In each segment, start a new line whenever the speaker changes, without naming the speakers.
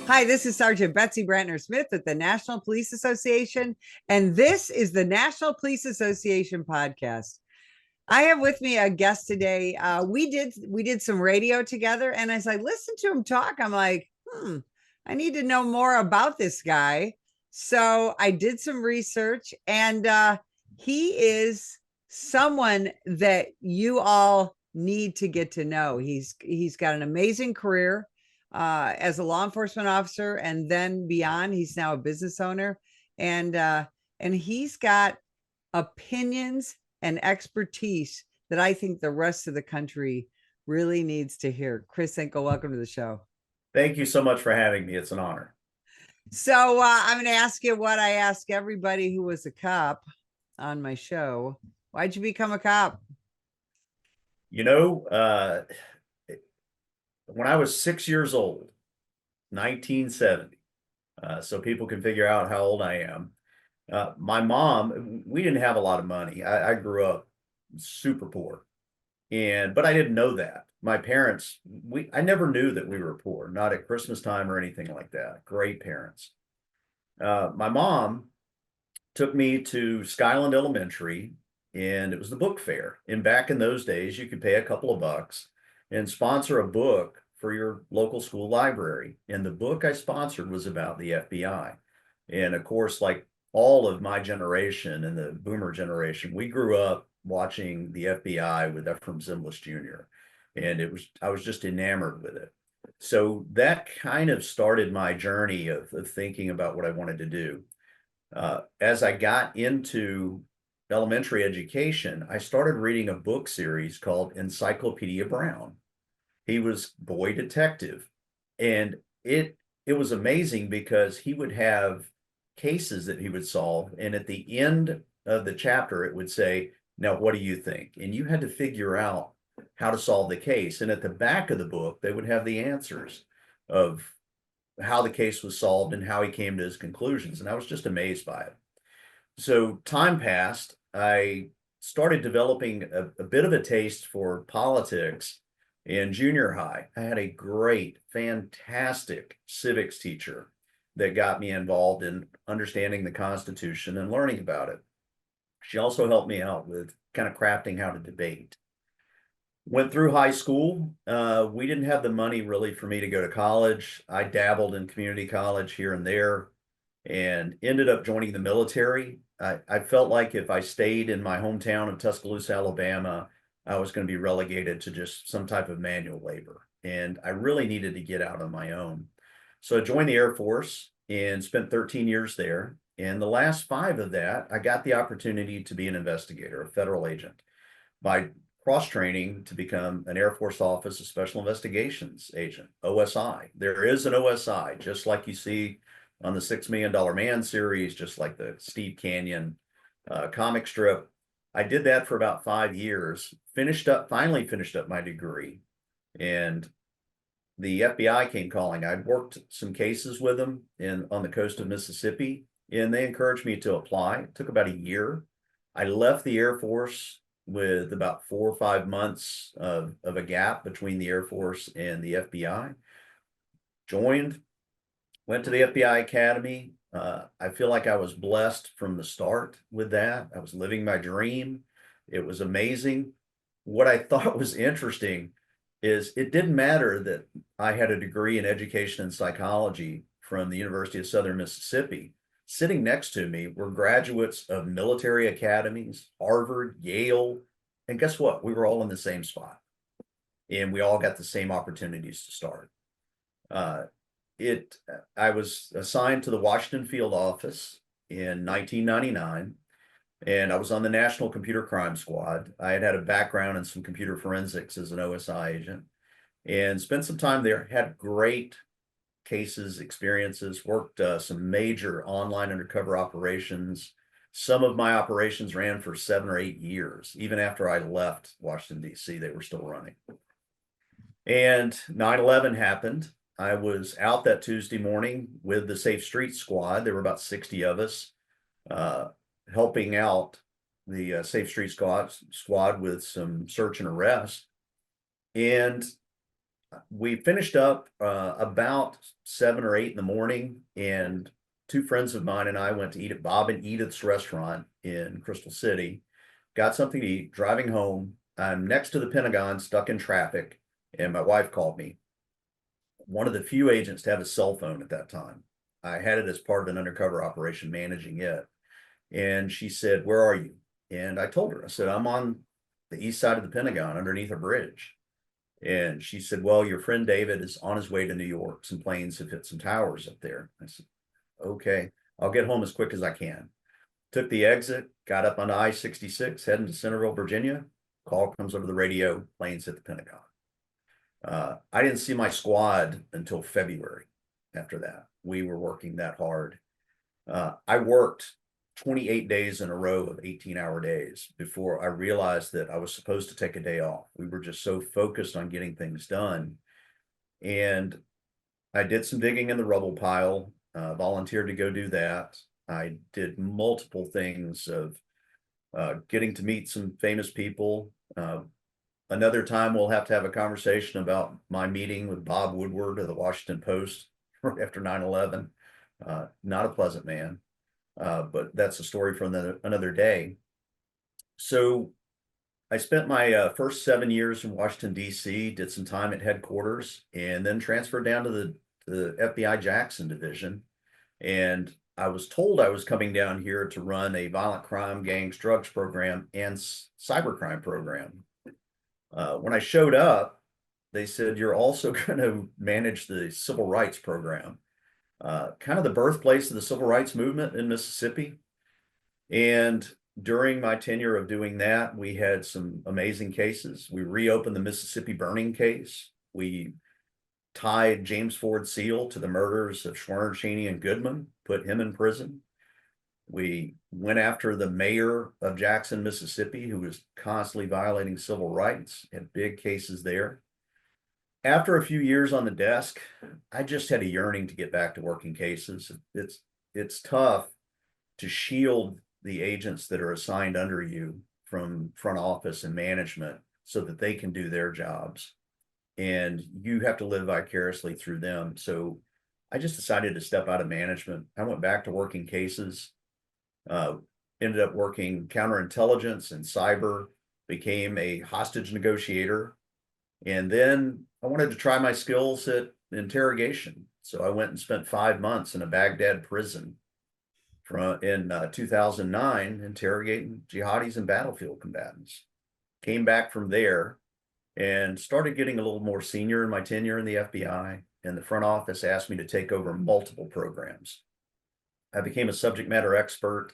Hi, this is Sergeant Betsy Brantner Smith at the National Police Association, and this is the National Police Association podcast. I have with me a guest today. We did some radio together, and as I listened to him talk, I'm like, I need to know more about this guy. So I did some research, and he is someone that you all need to get to know. He's got an amazing career as a law enforcement officer, and then beyond, he's now a business owner, and he's got opinions and expertise that I think the rest of the country really needs to hear. Chris Hinkle, welcome to the show.
Thank you so much for having me. It's an honor.
So I'm going to ask you what I ask everybody who was a cop on my show. Why'd you become a cop?
You know, when I was 6 years old, 1970, so people can figure out how old I am. My mom, we didn't have a lot of money. I grew up super poor, but I didn't know that. My parents, I never knew that we were poor, not at Christmas time or anything like that. Great parents. My mom took me to Skyland Elementary, and it was the book fair. And back in those days, you could pay a couple of bucks and sponsor a book for your local school library. And the book I sponsored was about the FBI. And of course, like all of my generation and the boomer generation, we grew up watching the FBI with Ephraim Zimbalist Jr. And I was just enamored with it. So that kind of started my journey of thinking about what I wanted to do. As I got into elementary education, I started reading a book series called Encyclopedia Brown. He was boy detective, and it was amazing because he would have cases that he would solve, and at the end of the chapter, it would say, "Now, what do you think?" And you had to figure out how to solve the case. And at the back of the book, they would have the answers of how the case was solved and how he came to his conclusions. And I was just amazed by it. So time passed. I started developing a bit of a taste for politics in junior high. I had a great, fantastic civics teacher that got me involved in understanding the Constitution and learning about it. She also helped me out with kind of crafting how to debate. Went through high school. We didn't have the money really for me to go to college. I dabbled in community college here and there and ended up joining the military. I felt like if I stayed in my hometown of Tuscaloosa, Alabama, I was going to be relegated to just some type of manual labor. And I really needed to get out on my own. So I joined the Air Force and spent 13 years there. And the last 5 of that, I got the opportunity to be an investigator, a federal agent. By cross training to become an Air Force Office of Special Investigations agent, OSI. There is an OSI, just like you see on the $6 Million Man series, just like the Steve Canyon comic strip. I did that for about 5 years, finally finished up my degree, and the FBI came calling. I'd worked some cases with them on the coast of Mississippi, and they encouraged me to apply. It took about a year. I left the Air Force with about 4 or 5 months of a gap between the Air Force and the FBI. Joined, went to the FBI Academy. I feel like I was blessed from the start with that. I was living my dream. It was amazing. What I thought was interesting is it didn't matter that I had a degree in education and psychology from the University of Southern Mississippi. Sitting next to me were graduates of military academies, Harvard, Yale, and guess what? We were all in the same spot, and we all got the same opportunities to start. I was assigned to the Washington field office in 1999, and I was on the National Computer Crime Squad. I had a background in some computer forensics as an OSI agent, and spent some time there. Had great cases, experiences, worked some major online undercover operations. Some of my operations ran for 7 or 8 years. Even after I left Washington, D.C., they were still running. And 9/11 happened. I was out that Tuesday morning with the Safe Street Squad. There were about 60 of us helping out the Safe Street Squad with some search and arrest. And we finished up about 7 or 8 in the morning, and two friends of mine and I went to eat at Bob and Edith's restaurant in Crystal City. Got something to eat. Driving home, I'm next to the Pentagon, stuck in traffic, and my wife called me. One of the few agents to have a cell phone at that time. I had it as part of an undercover operation managing it. And she said, "Where are you?" And I told her, I said, "I'm on the east side of the Pentagon underneath a bridge." And she said, "Well, your friend David is on his way to New York. Some planes have hit some towers up there." I said, "Okay, I'll get home as quick as I can." Took the exit, got up on I-66, heading to Centerville, Virginia. Call comes over the radio, planes hit the Pentagon. I didn't see my squad until February after that. We were working that hard. I worked 28 days in a row of 18-hour days before I realized that I was supposed to take a day off. We were just so focused on getting things done. And I did some digging in the rubble pile, volunteered to go do that. I did multiple things of getting to meet some famous people. Another time we'll have to have a conversation about my meeting with Bob Woodward of the Washington Post right after 9/11. Not a pleasant man, but that's a story for another day. So I spent my first 7 years in Washington, D.C., did some time at headquarters, and then transferred down to the FBI Jackson division. And I was told I was coming down here to run a violent crime, gangs, drugs program and cybercrime program. When I showed up, they said, "You're also going to manage the civil rights program," kind of the birthplace of the civil rights movement in Mississippi. And during my tenure of doing that, we had some amazing cases. We reopened the Mississippi burning case. We tied James Ford Seal to the murders of Schwerner, Cheney, and Goodman, put him in prison. We went after the mayor of Jackson, Mississippi, who was constantly violating civil rights, had big cases there. After a few years on the desk, I just had a yearning to get back to working cases. It's tough to shield the agents that are assigned under you from front office and management so that they can do their jobs. And you have to live vicariously through them. So I just decided to step out of management. I went back to working cases, ended up working counterintelligence and cyber, became a hostage negotiator. And then I wanted to try my skills at interrogation. So I went and spent 5 months in a Baghdad prison in 2009, interrogating jihadis and battlefield combatants. Came back from there and started getting a little more senior in my tenure in the FBI. And the front office asked me to take over multiple programs. I became a subject matter expert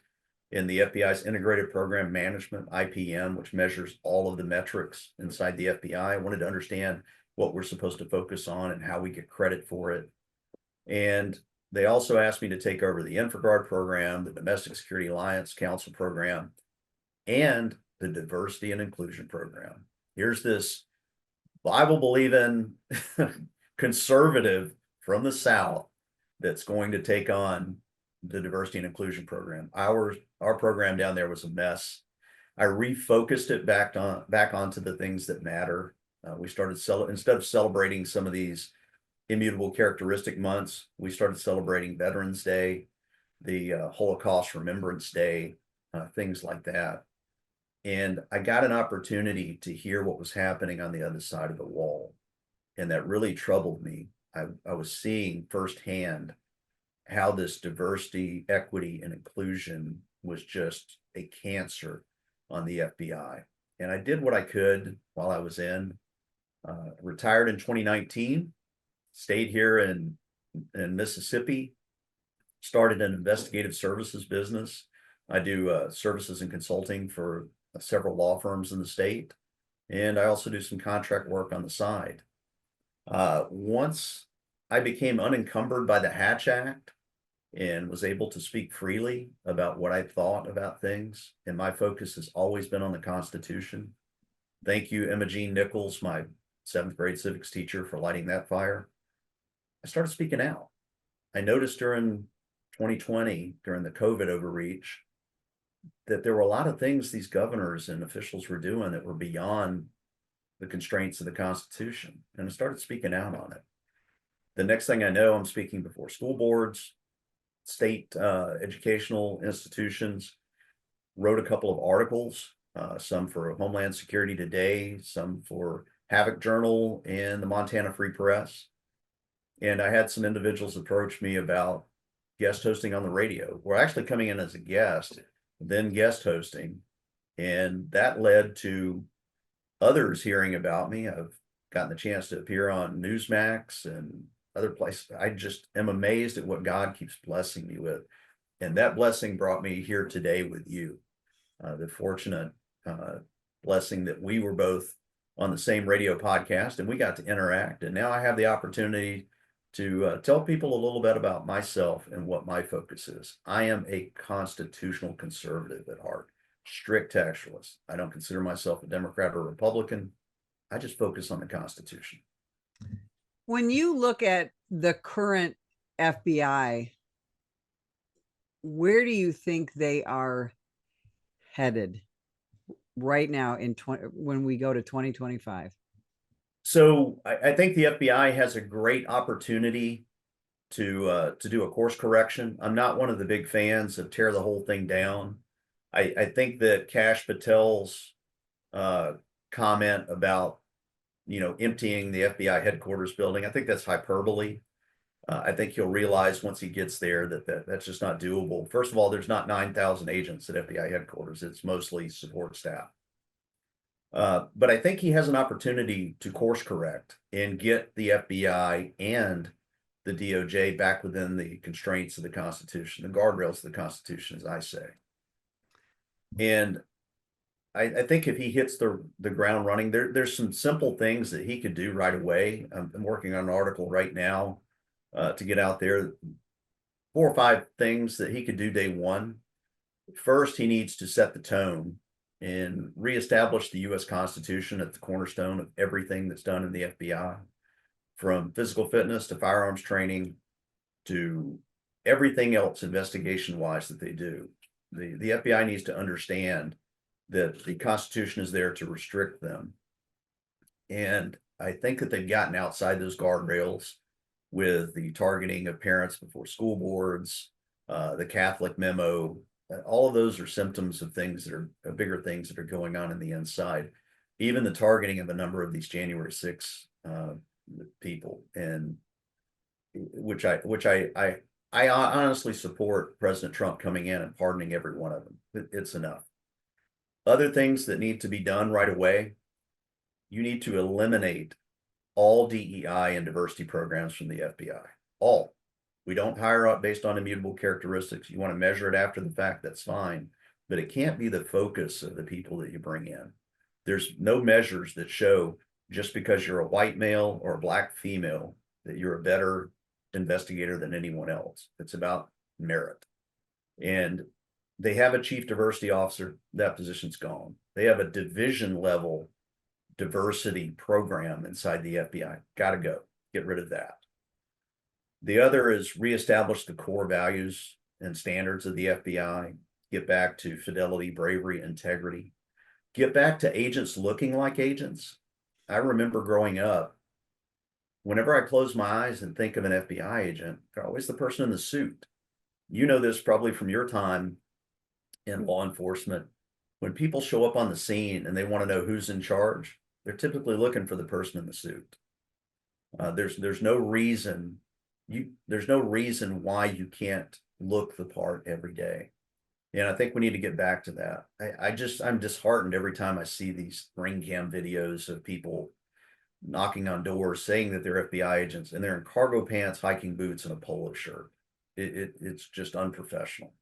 in the FBI's Integrated Program Management, IPM, which measures all of the metrics inside the FBI. I wanted to understand what we're supposed to focus on and how we get credit for it. And they also asked me to take over the InfraGard program, the Domestic Security Alliance Council program, and the Diversity and Inclusion program. Here's this Bible-believing conservative from the South that's going to take on the Diversity and Inclusion program. Our program down there was a mess. I refocused it back onto the things that matter. We started instead of celebrating some of these immutable characteristic months, we started celebrating Veterans Day, the Holocaust Remembrance Day, things like that. And I got an opportunity to hear what was happening on the other side of the wall. And that really troubled me. I was seeing firsthand how this diversity, equity, and inclusion was just a cancer on the FBI. And I did what I could while I was in. Retired in 2019, stayed here in Mississippi, started an investigative services business. I do services and consulting for several law firms in the state. And I also do some contract work on the side. Once I became unencumbered by the Hatch Act and was able to speak freely about what I thought about things, and my focus has always been on the Constitution. Thank you, Emma Jean Nichols, my 7th grade civics teacher, for lighting that fire. I started speaking out. I noticed during 2020, during the COVID overreach, that there were a lot of things these governors and officials were doing that were beyond the constraints of the Constitution, and I started speaking out on it. The next thing I know, I'm speaking before school boards, state educational institutions, wrote a couple of articles, some for Homeland Security Today, some for Havoc Journal and the Montana Free Press. And I had some individuals approach me about guest hosting on the radio. We're actually coming in as a guest, then guest hosting. And that led to others hearing about me. I've gotten the chance to appear on Newsmax and other places. I just am amazed at what God keeps blessing me with. And that blessing brought me here today with you. The fortunate blessing that we were both on the same radio podcast and we got to interact. And now I have the opportunity to tell people a little bit about myself and what my focus is. I am a constitutional conservative at heart, strict textualist. I don't consider myself a Democrat or Republican. I just focus on the Constitution.
When you look at the current FBI, where do you think they are headed right now when we go to 2025?
So I think the FBI has a great opportunity to do a course correction. I'm not one of the big fans of tear the whole thing down. I think that Kash Patel's comment about emptying the FBI headquarters building, I think that's hyperbole. I think he'll realize once he gets there that's just not doable. First of all, there's not 9,000 agents at FBI headquarters. It's mostly support staff. But I think he has an opportunity to course correct and get the FBI and the DOJ back within the constraints of the Constitution, the guardrails of the Constitution, as I say. And I think if he hits the ground running, there's some simple things that he could do right away. I'm working on an article right now to get out there. 4 or 5 things that he could do day one. First, he needs to set the tone and reestablish the U.S. Constitution at the cornerstone of everything that's done in the FBI, from physical fitness to firearms training to everything else investigation-wise that they do. The FBI needs to understand that the Constitution is there to restrict them. And I think that they've gotten outside those guardrails with the targeting of parents before school boards, the Catholic memo. All of those are symptoms of things that are bigger things that are going on in the inside. Even the targeting of a number of these January 6 people, and which I honestly support President Trump coming in and pardoning every one of them. It's enough. Other things that need to be done right away, you need to eliminate all DEI and diversity programs from the FBI. All. We don't hire up based on immutable characteristics. You want to measure it after the fact, that's fine. But it can't be the focus of the people that you bring in. There's no measures that show just because you're a white male or a black female that you're a better investigator than anyone else. It's about merit. And they have a chief diversity officer. That position's gone. They have a division level diversity program inside the FBI. Got to go. Get rid of that. The other is reestablish the core values and standards of the FBI. Get back to fidelity, bravery, integrity. Get back to agents looking like agents. I remember growing up, whenever I close my eyes and think of an FBI agent, they're always the person in the suit. You know this probably from your time in law enforcement. When people show up on the scene and they want to know who's in charge, they're typically looking for the person in the suit. There's no reason why you can't look the part every day. And I think we need to get back to that. I'm disheartened every time I see these ring cam videos of people knocking on doors saying that they're FBI agents and they're in cargo pants, hiking boots, and a polo shirt. It's just unprofessional.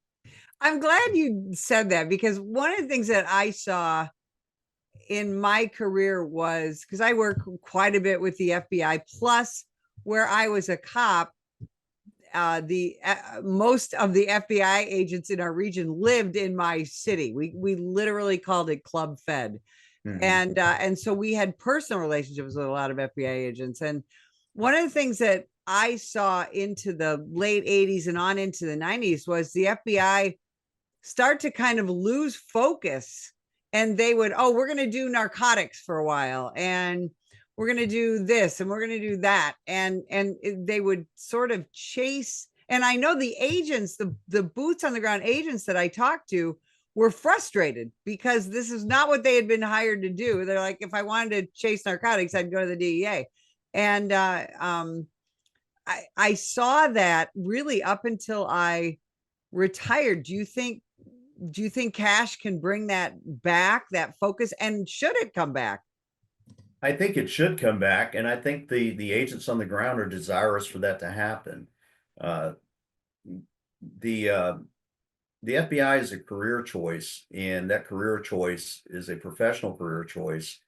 I'm glad you said that, because one of the things that I saw in my career was, because I work quite a bit with the FBI, plus where I was a cop, most of the FBI agents in our region lived in my city. We literally called it Club Fed. Mm-hmm. And so we had personal relationships with a lot of FBI agents. And one of the things that I saw into the late 80s and on into the 90s was the FBI start to kind of lose focus and they would, oh, we're going to do narcotics for a while, and we're going to do this, and we're going to do that, and they would sort of chase. And I know the agents, the boots on the ground agents that I talked to were frustrated because this is not what they had been hired to do. They're like, if I wanted to chase narcotics, I'd go to the DEA. And I saw that really up until I retired. Do you think cash can bring that back, that focus, and should it come back?
I think it should come back, and I think the agents on the ground are desirous for that to happen. Uh, the uh, the FBI is a career choice, and that career choice is a professional career choice,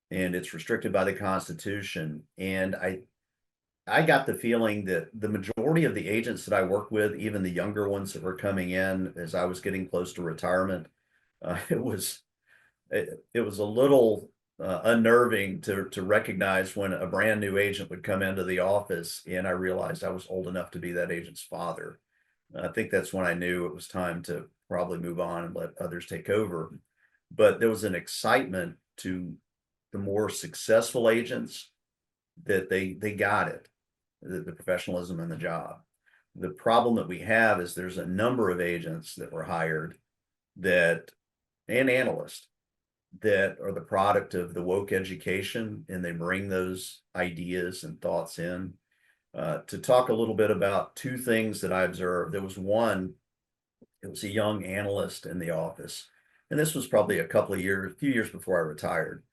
and it's restricted by the Constitution. And I got the feeling that the majority of the agents that I work with, even the younger ones that were coming in as I was getting close to retirement, it was a little unnerving to recognize when a brand new agent would come into the office, and I realized I was old enough to be that agent's father. I think that's when I knew it was time to probably move on and let others take over. But there was an excitement to the more successful agents that they got it, the professionalism in the job. The problem that we have is there's a number of agents that were hired that and analysts that are the product of the woke education, and they bring those ideas and thoughts in. To talk a little bit about two things that I observed. There was one, it was a young analyst in the office, and this was probably a few years before I retired.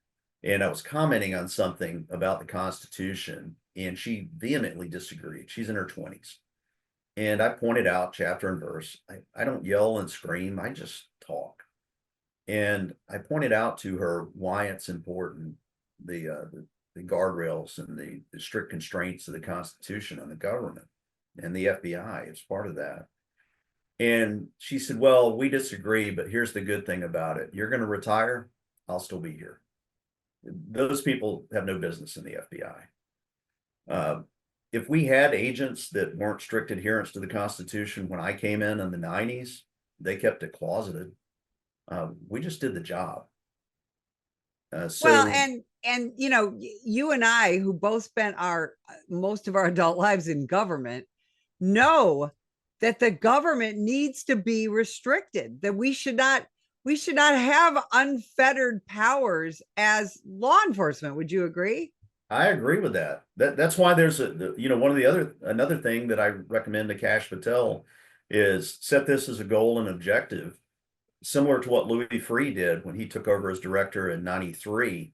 And I was commenting on something about the Constitution, and she vehemently disagreed. She's in her 20s. And I pointed out chapter and verse. I don't yell and scream, I just talk. And I pointed out to her why it's important, the guardrails and the strict constraints of the Constitution on the government, and the FBI is part of that. And she said, well, we disagree, but here's the good thing about it. You're going to retire, I'll still be here. Those people have no business in the FBI. If we had agents that weren't strict adherents to the Constitution when I came in the 90s, they kept it closeted. We just did the job.
Well,
So
and you and I, who both spent our most of our adult lives in government, know that the government needs to be restricted, that we should not have unfettered powers as law enforcement. Would you agree?
I agree with that. That's why there's one of the another thing that I recommend to Cash Patel is set this as a goal and objective, similar to what Louis Freeh did when he took over as director in 93.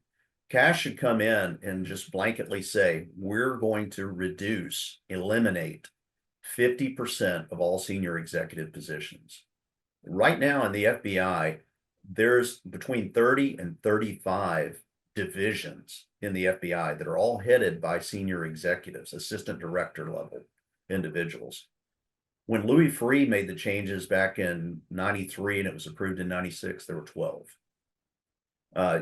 Cash should come in and just blanketly say, we're going to eliminate 50% of all senior executive positions. Right now in the FBI, there's between 30 and 35 divisions in the FBI that are all headed by senior executives, assistant director level individuals. When Louis Freeh made the changes back in 93 and it was approved in 96, there were 12.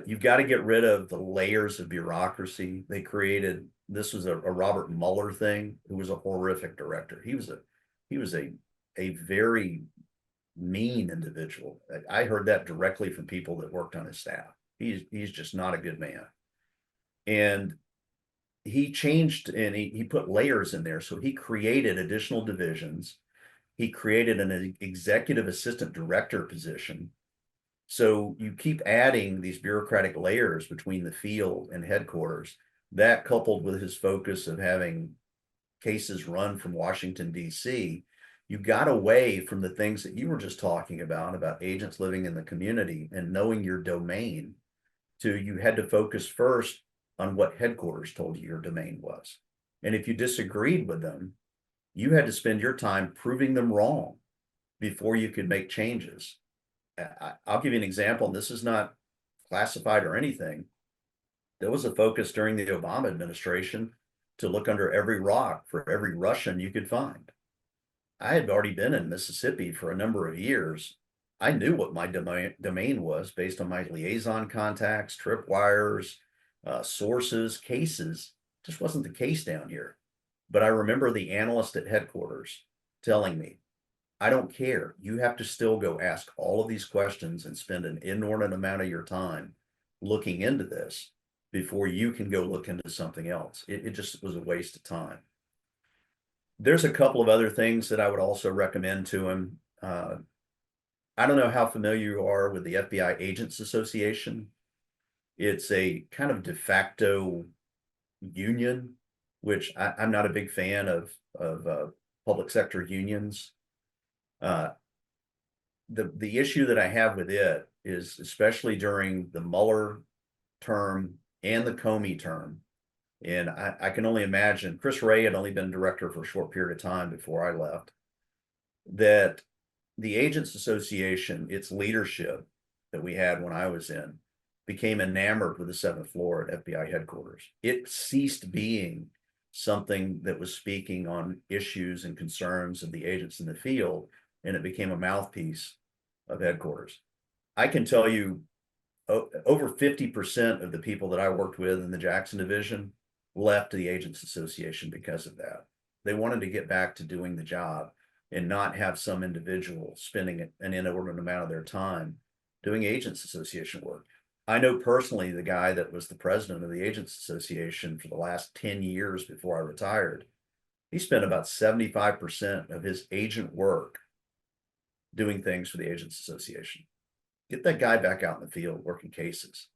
You've got to get rid of the layers of bureaucracy. This was a Robert Mueller thing, who was a horrific director. He was a very mean individual. I heard that directly from people that worked on his staff. He's just not a good man. And he changed and he put layers in there. So he created additional divisions. He created an executive assistant director position. So you keep adding these bureaucratic layers between the field and headquarters. That, coupled with his focus of having cases run from Washington, D.C., you got away from the things that you were just talking about agents living in the community and knowing your domain, to you had to focus first on what headquarters told you your domain was. And if you disagreed with them, you had to spend your time proving them wrong before you could make changes. I'll give you an example, and this is not classified or anything. There was a focus during the Obama administration to look under every rock for every Russian you could find. I had already been in Mississippi for a number of years. I knew what my domain was based on my liaison contacts, tripwires, sources, cases. Just wasn't the case down here. But I remember the analyst at headquarters telling me, I don't care. You have to still go ask all of these questions and spend an inordinate amount of your time looking into this before you can go look into something else. It just was a waste of time. There's a couple of other things that I would also recommend to him. I don't know how familiar you are with the FBI Agents Association. It's a kind of de facto union, which I'm not a big fan of public sector unions. The issue that I have with it is, especially during the Mueller term and the Comey term, and I can only imagine Chris Wray had only been director for a short period of time before I left, that the Agents Association, its leadership that we had when I was in, became enamored with the seventh floor at FBI headquarters. It ceased being something that was speaking on issues and concerns of the agents in the field, and it became a mouthpiece of headquarters. I can tell you over 50% of the people that I worked with in the Jackson division left the Agents Association because of that. They wanted to get back to doing the job and not have some individual spending an inordinate amount of their time doing Agents Association work. I know personally the guy that was the president of the Agents Association for the last 10 years before I retired. He spent about 75% of his agent work doing things for the Agents Association. Get that guy back out in the field working cases.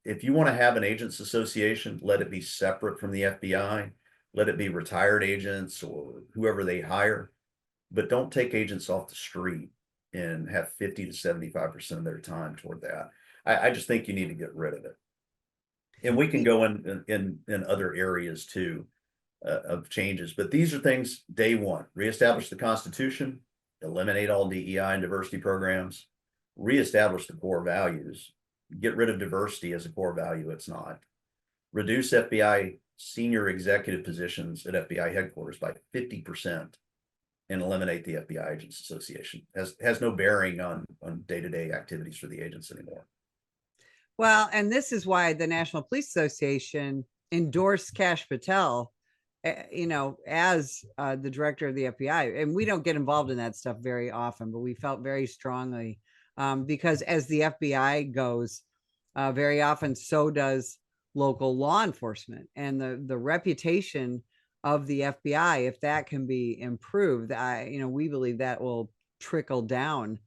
If you want to have an Agents Association, let it be separate from the FBI. Let it be retired agents or whoever they hire, but don't take agents off the street and have 50 to 75% of their time toward that. I just think you need to get rid of it. And we can go in other areas too of changes, but these are things day one: reestablish the Constitution, eliminate all DEI and diversity programs, reestablish the core values, get rid of diversity as a core value. It's not. Reduce FBI senior executive positions at FBI headquarters by 50% and eliminate the FBI Agents Association. Has no bearing on day-to-day activities for the agents anymore.
Well, and this is why the National Police Association endorsed Kash Patel, as the director of the FBI. And we don't get involved in that stuff very often, but we felt very strongly because as the FBI goes, very often so does local law enforcement, and the reputation of the FBI, if that can be improved, we believe that will trickle down.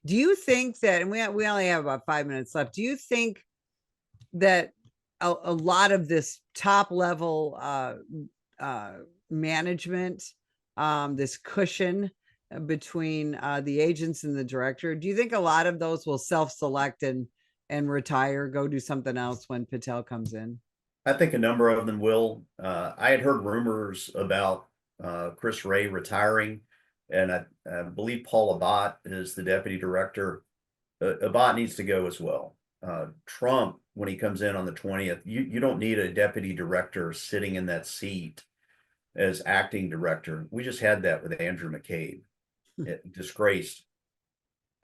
Do you think that, and we only have about 5 minutes left, do you think that a lot of this top level management, this cushion between the agents and the director, do you think a lot of those will self-select and retire, go do something else when Patel comes in?
I think a number of them will. I had heard rumors about Chris Wray retiring, and I believe Paul Abbott is the deputy director. Abbott needs to go as well. Trump, when he comes in on the 20th, you don't need a deputy director sitting in that seat as acting director. We just had that with Andrew McCabe. Disgraced,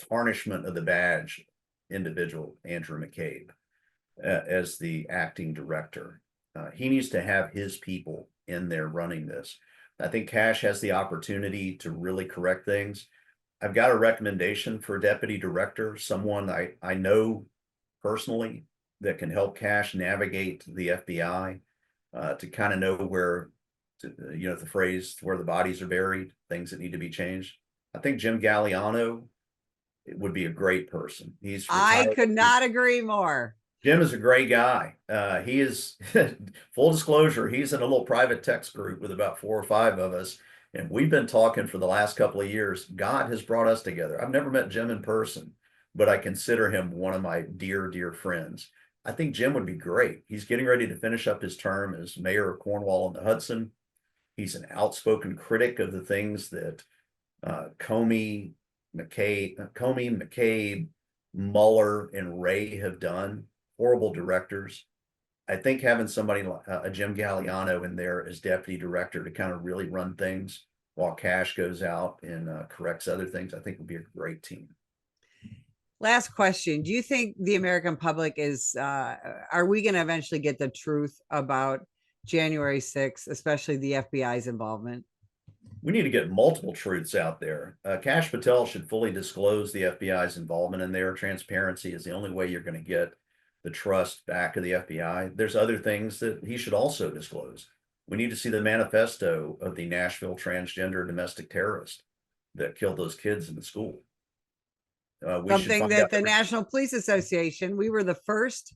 tarnishment of the badge individual, Andrew McCabe, as the acting director. He needs to have his people in there running this. I think Kash has the opportunity to really correct things. I've got a recommendation for deputy director, someone I know personally that can help Kash navigate the FBI, to kind of know where, the phrase, where the bodies are buried, things that need to be changed. I think Jim Galliano would be a great person. He's retired.
I could not agree more.
Jim is a great guy. He is, full disclosure, he's in a little private text group with about 4 or 5 of us, and we've been talking for the last couple of years. God has brought us together. I've never met Jim in person, but I consider him one of my dear, dear friends. I think Jim would be great. He's getting ready to finish up his term as mayor of Cornwall on the Hudson. He's an outspoken critic of the things that Comey, McCabe, Mueller, and Wray have done. Horrible directors. I think having somebody like a Jim Galliano in there as deputy director to kind of really run things while Kash goes out and corrects other things, I think would be a great team.
Last question. Do you think the American public are we going to eventually get the truth about January 6th, especially the FBI's involvement?
we need to get multiple truths out there. Kash Patel should fully disclose the FBI's involvement in there. Transparency is the only way you're going to get the trust back of the FBI. There's other things that he should also disclose. We need to see the manifesto of the Nashville transgender domestic terrorist that killed those kids in the school.
Something that the National Police Association, we were the first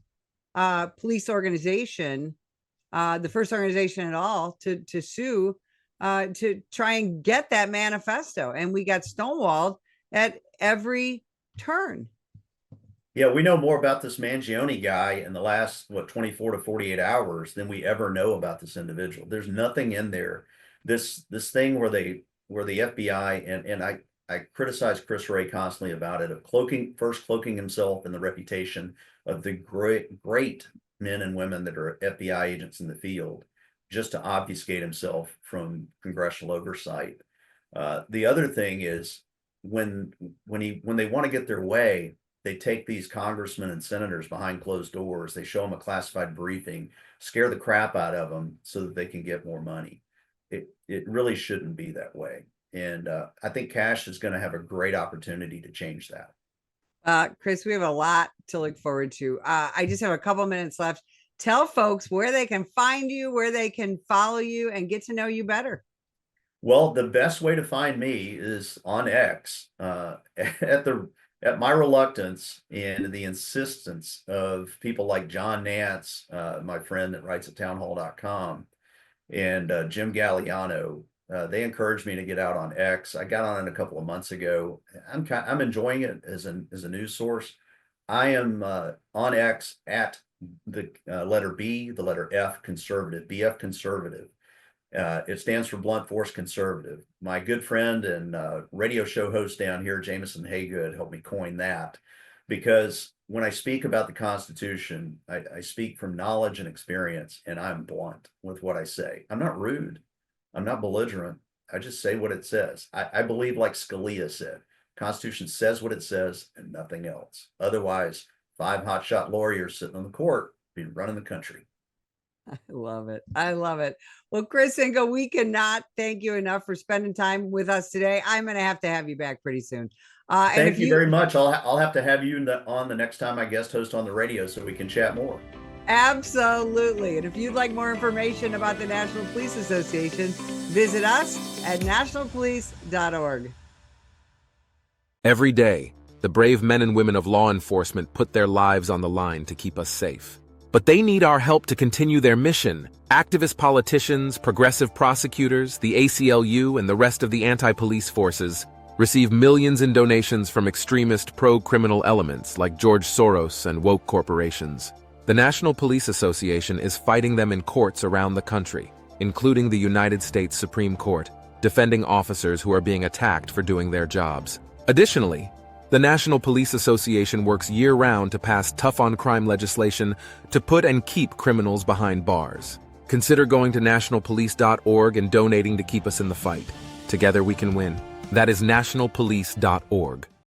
police organization, the first organization at all to sue, to try and get that manifesto. And we got stonewalled at every turn.
Yeah, we know more about this Mangione guy in the last, 24 to 48 hours than we ever know about this individual. There's nothing in there. This thing where the FBI, and I criticize Chris Wray constantly about it, of cloaking himself in the reputation of the great men and women that are FBI agents in the field, just to obfuscate himself from congressional oversight. The other thing is when they want to get their way, they take these congressmen and senators behind closed doors. They show them a classified briefing, scare the crap out of them so that they can get more money. It really shouldn't be that way. And I think Kash is going to have a great opportunity to change that.
Chris, we have a lot to look forward to. I just have a couple minutes left. Tell folks where they can find you, where they can follow you and get to know you better.
Well, the best way to find me is on X, at my reluctance and the insistence of people like John Nance, my friend that writes at townhall.com, and Jim Galliano. They encouraged me to get out on X. I got on it a couple of months ago. I'm enjoying it as a news source. I am on X at the letter B, the letter F, conservative, BF conservative. It stands for Blunt Force Conservative. My good friend and radio show host down here, Jameson Haygood, helped me coin that, because when I speak about the Constitution, I speak from knowledge and experience, and I'm blunt with what I say. I'm not rude. I'm not belligerent. I just say what it says. I believe, like Scalia said, Constitution says what it says and nothing else. Otherwise, 5 hotshot lawyers sitting on the court be running the country.
I love it. I love it. Well, Chris Hinkle, we cannot thank you enough for spending time with us today. I'm going to have you back pretty soon.
Thank you very much. I'll have to have you on the next time I guest host on the radio so we can chat more.
Absolutely. And if you'd like more information about the National Police Association, visit us at nationalpolice.org.
Every day, the brave men and women of law enforcement put their lives on the line to keep us safe. But they need our help to continue their mission. Activist politicians, progressive prosecutors, the ACLU, and the rest of the anti-police forces receive millions in donations from extremist pro-criminal elements like George Soros and woke corporations. The National Police Association is fighting them in courts around the country, including the United States Supreme Court, defending officers who are being attacked for doing their jobs. Additionally, the National Police Association works year-round to pass tough-on-crime legislation to put and keep criminals behind bars. Consider going to nationalpolice.org and donating to keep us in the fight. Together we can win. That is nationalpolice.org.